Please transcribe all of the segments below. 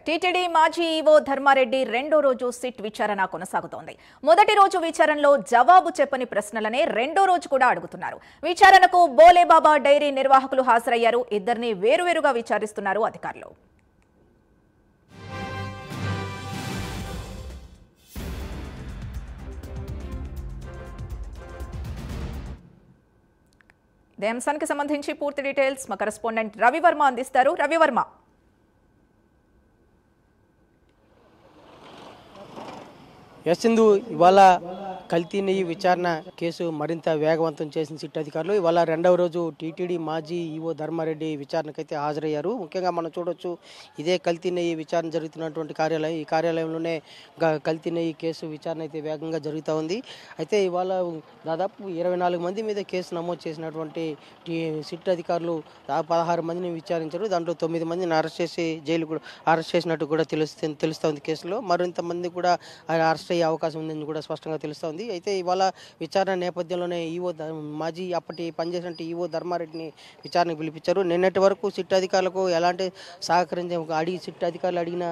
TTD మాజీ EO Dharmareddy రెండో రోజు సిట్ విచారణ కొనసాగుతోంది. మొదటి రోజు విచారణలో జవాబు చెప్పని ప్రశ్నలనే రెండో రోజు కూడా అడుగుతున్నారు. విచారణకు బోలేబాబా డైరీ నిర్వాహకులు హాజరయ్యారు. ఇద్దరిని వేరువేరుగా విచారిస్తున్నారు అధికారులు. ఇదే అంశానికి సంబంధించి పూర్తి డీటెయిల్స్ మా కరెస్పాండెంట్ రవివర్మ అందిస్తారు. రవివర్మ, సింధు, ఇవాళ కల్తీ నెయ్యి విచారణ కేసు మరింత వేగవంతం చేసిన సిట్ అధికారులు ఇవాళ రెండవ రోజు టీటీడీ మాజీ ఈవో ధర్మారెడ్డి విచారణకైతే హాజరయ్యారు. ముఖ్యంగా మనం చూడొచ్చు, ఇదే కల్తీ నెయ్యి విచారణ జరుగుతున్నటువంటి కార్యాలయం. ఈ కార్యాలయంలోనే కల్తీ నెయ్యి కేసు విచారణ అయితే వేగంగా జరుగుతూ ఉంది. అయితే ఇవాళ దాదాపు 24 మంది మీద కేసు నమోదు చేసినటువంటి సిట్ అధికారులు 16 మందిని విచారించారు. దాంట్లో 9 మందిని అరెస్ట్ చేసి జైలు కూడా అరెస్ట్ చేసినట్టు కూడా తెలుస్తోంది. కేసులో మరింత మంది కూడా అరెస్ట్ అయ్యే అవకాశం ఉందని కూడా స్పష్టంగా తెలుస్తోంది. అయితే ఇవాళ విచారణ నేపథ్యంలోనే మాజీ అప్పటి పనిచేసినట్టు ఈవో ధర్మారెడ్డిని విచారణకు పిలిపించారు. నిన్నటి వరకు సిట్ అధికారులకు ఎలాంటి సిట్ అధికారులు అడిగిన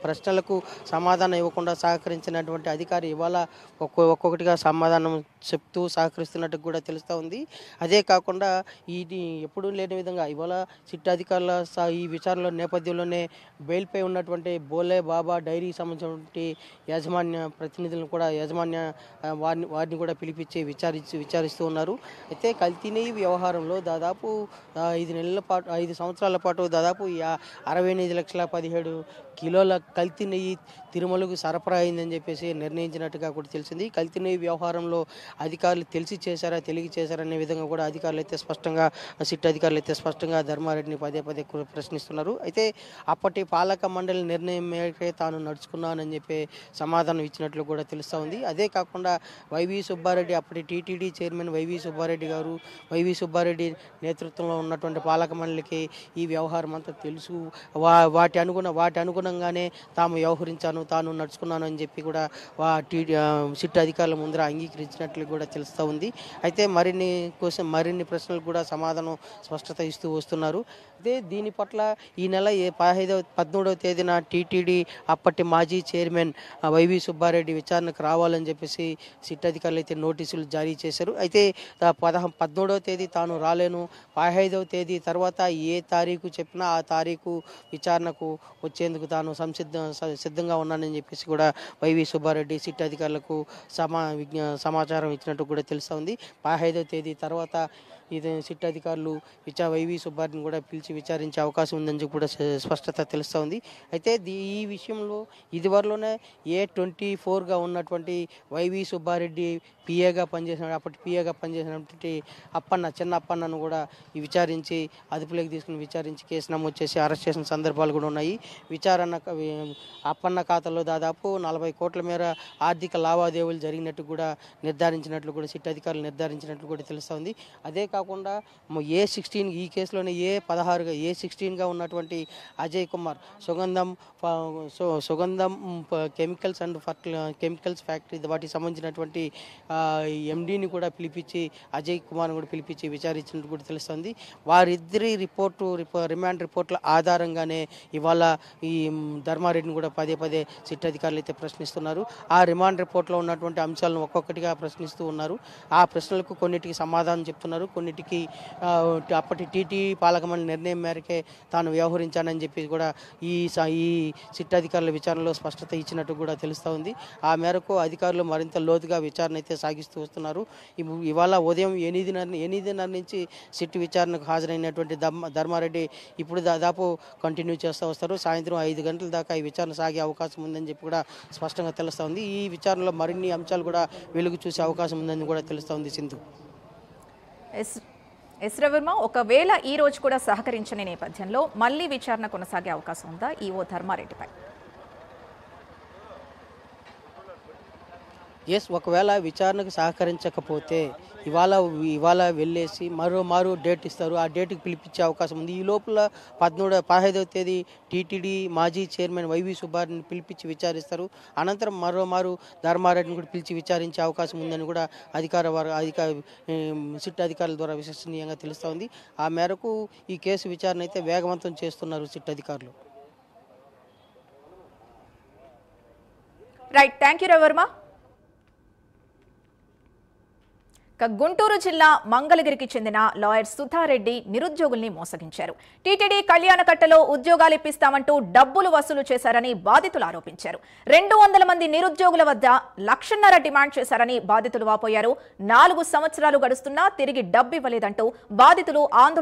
ప్రశ్నలకు సమాధానం ఇవ్వకుండా సహకరించినటువంటి అధికారి ఇవాళ ఒక్కొక్కటిగా సమాధానం చెప్తూ సహకరిస్తున్నట్టు కూడా తెలుస్తూ ఉంది. అదే కాకుండా ఇది ఎప్పుడూ లేని విధంగా ఇవాళ సిట్ అధికారుల ఈ విచారణల నేపథ్యంలోనే బెయిల్పై ఉన్నటువంటి బోలే బాబా డైరీకి సంబంధించినటువంటి యాజమాన్య ప్రతినిధులను కూడా వారిని కూడా పిలిపించి విచారిస్తూ ఉన్నారు. అయితే కల్తీ నెయ్యి వ్యవహారంలో దాదాపు 5 సంవత్సరాల పాటు దాదాపు 68,17,000 కిలోల కల్తీ నెయ్యి తిరుమలకు సరఫరా అయిందని చెప్పేసి నిర్ణయించినట్టుగా కూడా తెలిసింది. కల్తీ నెయ్యి వ్యవహారంలో అధికారులు తెలిసి చేశారా, తెలియ చేశారా అనే విధంగా కూడా సిట్ అధికారులు అయితే స్పష్టంగా ధర్మారెడ్డిని పదే ప్రశ్నిస్తున్నారు. అయితే అప్పటి పాలక మండలి నిర్ణయం మేరకే తాను నడుచుకున్నానని చెప్పి సమాధానం ఇచ్చినట్లు కూడా తెలుస్తూ ఉంది. అదే కాకుండా వైవి సుబ్బారెడ్డి, అప్పటి టీటీడీ చైర్మన్ వైవి సుబ్బారెడ్డి నేతృత్వంలో ఉన్నటువంటి పాలక మండలికి ఈ వ్యవహారం అంతా తెలుసు. వాటి అనుగుణంగానే తాను నడుచుకున్నాను అని చెప్పి కూడా సిట్ అధికారుల ముందర అంగీకరించినట్లు కూడా తెలుస్తూ ఉంది. అయితే మరిన్ని ప్రశ్నలకు కూడా సమాధానం స్పష్టత ఇస్తూ వస్తున్నారు. అయితే దీని పట్ల ఈ నెల 17వ తేదీన టీటీడీ అప్పటి మాజీ చైర్మన్ వైవి సుబ్బారెడ్డి విచారణకు రావాలని చెప్పేసి సిట్ అధికారులు అయితే నోటీసులు జారీ చేశారు. అయితే 17వ తేదీ తాను రాలేను, 15వ తేదీ తర్వాత ఏ తారీఖు చెప్పినా ఆ తారీఖు విచారణకు వచ్చేందుకు తాను సిద్ధంగా ఉన్నానని చెప్పేసి కూడా వైవి సుబ్బారెడ్డి సిట్ అధికారులకు సమాచారం ఇచ్చినట్టు కూడా తెలుస్తూ ఉంది. 15వ తేదీ తర్వాత సిట్ అధికారులు వైవి సుబ్బారెడ్డిని కూడా పిలిచి విచారించే అవకాశం ఉందని కూడా స్పష్టత తెలుస్తూ ఉంది. అయితే ఈ విషయంలో ఇదివరలోనే A24గా ఉన్నటువంటి వైవి సుబ్బారెడ్డి అప్పటి పిఏగా పనిచేసినటువంటి చిన్న అప్పన్నను కూడా అదుపులోకి తీసుకుని విచారించి కేసు నమోదు చేసి అరెస్ట్ చేసిన సందర్భాలు కూడా ఉన్నాయి. అప్పన్న ఖాతాలో దాదాపు 40 కోట్ల మేర ఆర్థిక లావాదేవీలు జరిగినట్టు కూడా సిట్ అధికారులు నిర్ధారించినట్లు కూడా తెలుస్తోంది. అదే కాకుండా A16 ఈ కేసులోనే A16గా ఉన్నటువంటి అజయ్ కుమార్ సుగంధం కెమికల్స్ ఫ్యాక్టరీ వాటికి సంబంధించినటువంటి ఎండీని కూడా పిలిపించి అజయ్ కుమార్ని కూడా పిలిపించి విచారించినట్టు కూడా తెలుస్తుంది. వారిద్దరి రిమాండ్ రిపోర్ట్ల ఆధారంగానే ఇవాళ ఈ ధర్మారెడ్డిని కూడా పదే సిట్ అధికారులు అయితే ప్రశ్నిస్తున్నారు. ఆ రిమాండ్ రిపోర్ట్లో ఉన్నటువంటి అంశాలను ఒక్కొక్కటిగా ప్రశ్నిస్తూ ఉన్నారు. ఆ ప్రశ్నలకు కొన్నిటికి సమాధానం చెప్తున్నారు, కొన్నిటికి అప్పటి టీటీ పాలక మండలి నిర్ణయం మేరకే తాను వ్యవహరించానని చెప్పి కూడా ఈ సిట్ అధికారుల విచారణలో స్పష్టత ఇచ్చినట్టు కూడా తెలుస్తూ ఉంది. ఆ మేరకు అధికారులు మరింత లోతుగా విచారణ అయితే సాగిస్తూ వస్తున్నారు. ఇవాళ ఉదయం 8:30 నుంచి సిట్ విచారణకు హాజరైనటువంటి ధర్మారెడ్డి ఇప్పుడు దాదాపు కంటిన్యూ చేస్తూ వస్తారు. సాయంత్రం 5 గంటల దాకా ఈ విచారణ సాగే అవకాశం ఉందని చెప్పి కూడా స్పష్టంగా తెలుస్తూ ఉంది. ఈ విచారణలో మరిన్ని అంశాలు కూడా వెలుగు చూసే అవకాశం ఉందని కూడా తెలుస్తూ ఉంది. సింధు, రవివర్మ, ఒకవేళ ఈ రోజు కూడా సహకరించని నేపథ్యంలో మళ్లీ విచారణ కొనసాగే అవకాశం ఉందా ఈవో ధర్మారెడ్డిపై? ఒకవేళ విచారణకు సహకరించకపోతే ఇవాళ వెళ్ళేసి మరో డేట్ ఇస్తారు. ఆ డేట్కి పిలిపించే అవకాశం ఉంది. ఈ లోపల 15వ తేదీ టీటీడీ మాజీ చైర్మన్ వైవి సుబ్బారెడ్డిని పిలిపించి విచారిస్తారు. అనంతరం మరో ధర్మారెడ్డిని కూడా పిలిచి విచారించే అవకాశం ఉందని కూడా సిట్ అధికారుల ద్వారా విశ్వసనీయంగా తెలుస్తూ ఉంది. ఆ మేరకు ఈ కేసు విచారణ అయితే వేగవంతం చేస్తున్నారు సిట్ అధికారులు. Right, thank you Ravi Varma. Guntur జిల్లా మంగళగిరికి చెందిన లాయర్ సుధారెడ్డి నిరుద్యోగుల్ని మోసగించారు. టీటీడీ కళ్యాణకట్టలో ఉద్యోగాలు ఇప్పిస్తామంటూ డబ్బులు వసూలు చేశారని బాధితులు ఆరోపించారు. 200 మంది నిరుద్యోగుల వద్ద 1.5 లక్షలు డిమాండ్ చేశారని బాధితులు వాపోయారు. 4 సంవత్సరాలు గడుస్తున్నా తిరిగి డబ్బు ఇవ్వలేదంటూ బాధితులు ఆందోళన